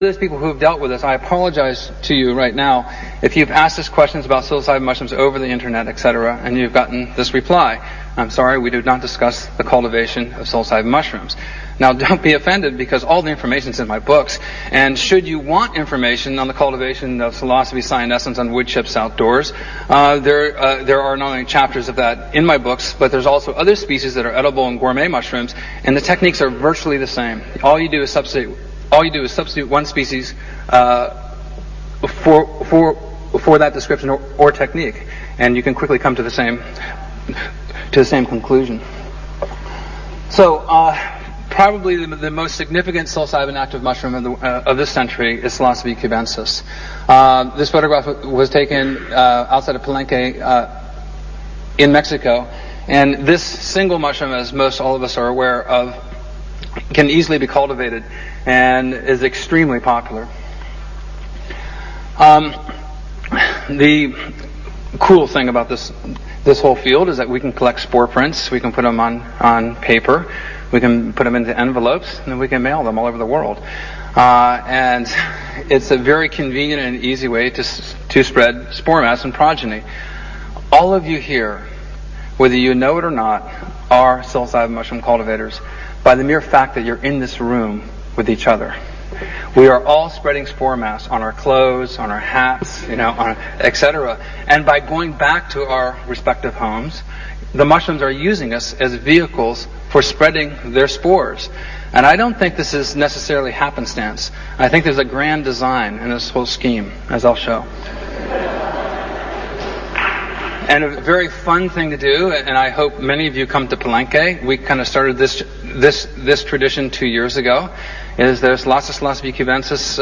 Those people who have dealt with this, I apologize to you right now if you've asked us questions about psilocybin mushrooms over the internet, etc., and you've gotten this reply. I'm sorry, we do not discuss the cultivation of psilocybin mushrooms. Now, don't be offended, because all the information is in my books, and should you want information on the cultivation of psilocybe cyanescens on wood chips outdoors, there are not only chapters of that in my books, but there's also other species that are edible and gourmet mushrooms, and the techniques are virtually the same. All you do is substitute one species for that description or technique, and you can quickly come to the same conclusion. So, probably the most significant psilocybin active mushroom of this century is Psilocybe cubensis. This photograph was taken outside of Palenque in Mexico, and this single mushroom, as most all of us are aware of, can easily be cultivated and is extremely popular. The cool thing about this whole field is that we can collect spore prints, we can put them on paper, we can put them into envelopes, and we can mail them all over the world. And it's a very convenient and easy way to spread spore mass and progeny. All of you here, whether you know it or not, are psilocybin mushroom cultivators by the mere fact that you're in this room with each other. We are all spreading spore mass on our clothes, on our hats, etc. And by going back to our respective homes, the mushrooms are using us as vehicles for spreading their spores. And I don't think this is necessarily happenstance. I think there's a grand design in this whole scheme, as I'll show. And a very fun thing to do, and I hope many of you come to Palenque. We kind of started this tradition 2 years ago. Is there's lots of Psilocybe cubensis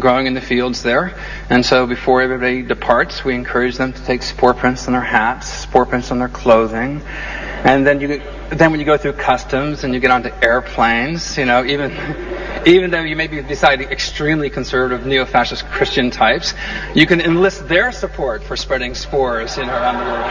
growing in the fields there, and so before everybody departs, we encourage them to take spore prints on their hats, spore prints on their clothing, and then when you go through customs and you get onto airplanes, even though you may be beside extremely conservative neo-fascist Christian types, you can enlist their support for spreading spores around the world.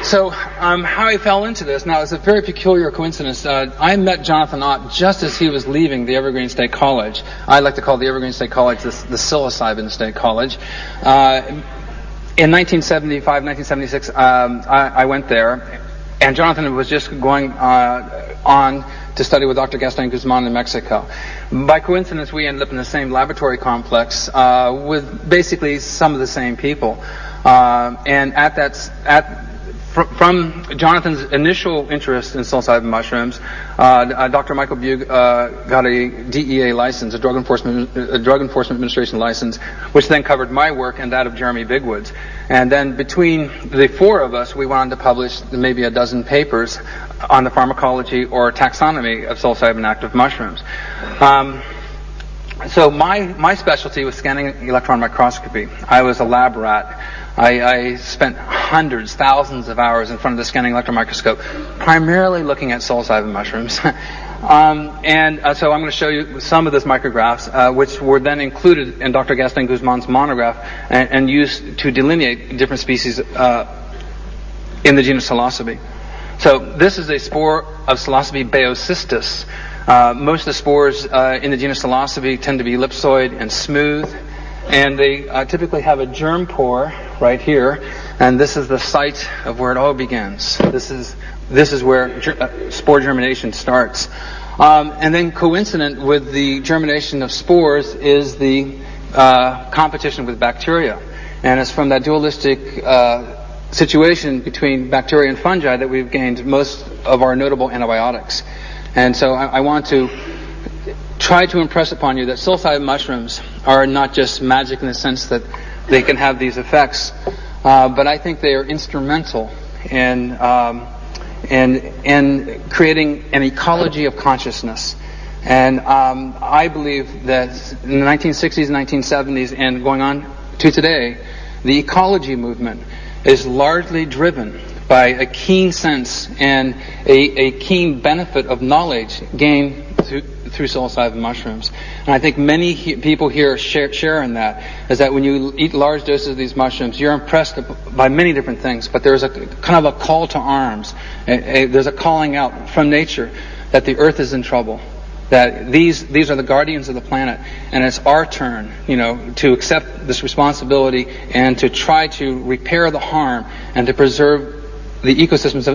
So, how I fell into this, now it's a very peculiar coincidence. I met Jonathan Ott just as he was leaving the Evergreen State College. I like to call the Evergreen State College the Psilocybin State College. In 1975, 1976, I went there, and Jonathan was just going on to study with Dr. Gaston Guzman in Mexico. By coincidence, we ended up in the same laboratory complex with basically some of the same people. And from Jonathan's initial interest in psilocybin mushrooms, Dr. Michael Bugh got a DEA license, a Drug Enforcement Administration license, which then covered my work and that of Jeremy Bigwoods. And then between the four of us, we went on to publish maybe a dozen papers on the pharmacology or taxonomy of psilocybin active mushrooms. So my specialty was scanning electron microscopy. I was a lab rat. I spent hundreds, thousands of hours in front of the scanning electron microscope, primarily looking at psilocybin mushrooms. So I'm going to show you some of those micrographs, which were then included in Dr. Gaston Guzman's monograph and used to delineate different species in the genus Psilocybe. So this is a spore of Psilocybe baeocystis. Most of the spores in the genus Psilocybe tend to be ellipsoid and smooth, and they typically have a germ pore right here, and this is the site of where it all begins. This is where spore germination starts. And then coincident with the germination of spores is the competition with bacteria. And it's from that dualistic situation between bacteria and fungi that we've gained most of our notable antibiotics. And so I want to try to impress upon you that psilocybin mushrooms are not just magic in the sense that they can have these effects, but I think they are instrumental in creating an ecology of consciousness. And I believe that in the 1960s, 1970s, and going on to today, the ecology movement is largely driven by a keen sense and a keen benefit of knowledge gained through psilocybin mushrooms. And I think many people here share in that, is that when you eat large doses of these mushrooms, you're impressed by many different things, but there's a kind of a call to arms. There's a calling out from nature that the earth is in trouble, that these are the guardians of the planet, and it's our turn, to accept this responsibility and to try to repair the harm and to preserve the ecosystems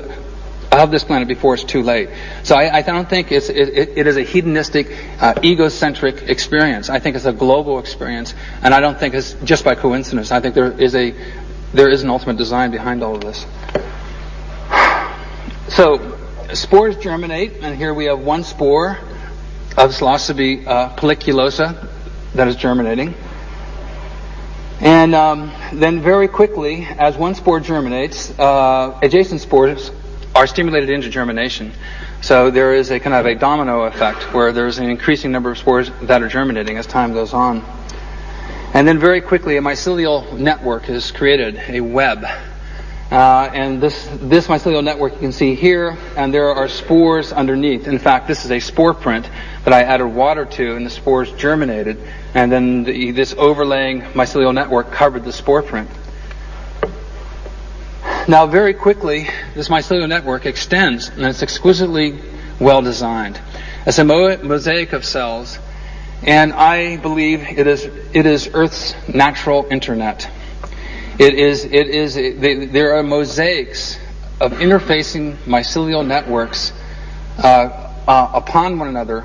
of this planet before it's too late. So I don't think it is a hedonistic, egocentric experience. I think it's a global experience, and I don't think it's just by coincidence. I think there is an ultimate design behind all of this. So spores germinate, and here we have one spore of Psilocybe pelliculosa that is germinating. And then very quickly, as one spore germinates, adjacent spores are stimulated into germination. So there is a kind of a domino effect where there's an increasing number of spores that are germinating as time goes on. And then very quickly, a mycelial network is created, a web. And this mycelial network you can see here, and there are spores underneath. In fact, this is a spore print that I added water to, and the spores germinated, and then this overlaying mycelial network covered the spore print. Now, very quickly, this mycelial network extends, and it's exquisitely well designed. It's a mosaic of cells, and I believe it is Earth's natural internet. There are mosaics of interfacing mycelial networks upon one another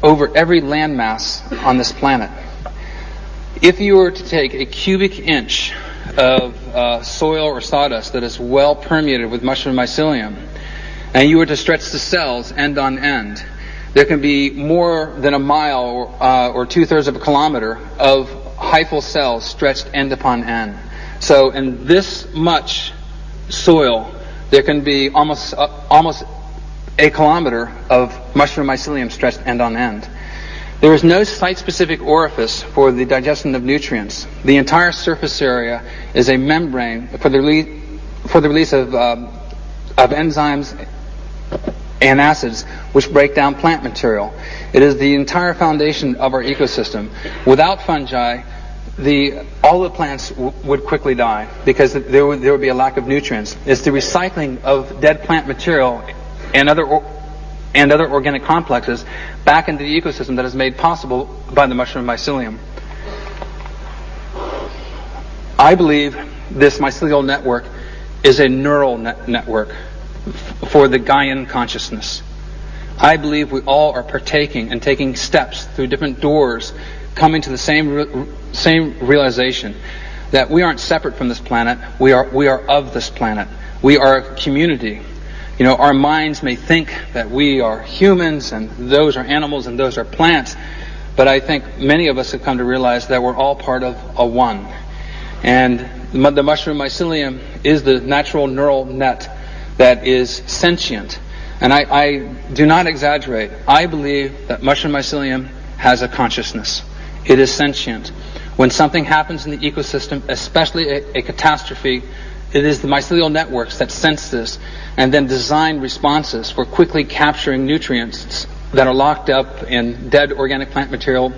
over every landmass on this planet. If you were to take a cubic inch of soil or sawdust that is well permeated with mushroom mycelium, and you were to stretch the cells end on end, there can be more than a mile or 2/3 of a kilometer of hyphal cells stretched end upon end. So in this much soil, there can be almost a kilometer of mushroom mycelium stretched end on end. There is no site-specific orifice for the digestion of nutrients. The entire surface area is a membrane for the release of enzymes and acids which break down plant material. It is the entire foundation of our ecosystem. Without fungi, all the plants would quickly die because there would be a lack of nutrients. It's the recycling of dead plant material and other organic complexes back into the ecosystem that is made possible by the mushroom mycelium. I believe this mycelial network is a neural network for the Gaian consciousness. I believe we all are partaking and taking steps through different doors, coming to the same realization that we aren't separate from this planet. We are of this planet. We are a community. Our minds may think that we are humans and those are animals and those are plants, but I think many of us have come to realize that we're all part of a one. And the mushroom mycelium is the natural neural net that is sentient. And I do not exaggerate. I believe that mushroom mycelium has a consciousness. It is sentient. When something happens in the ecosystem, especially a catastrophe, it is the mycelial networks that sense this and then design responses for quickly capturing nutrients that are locked up in dead organic plant material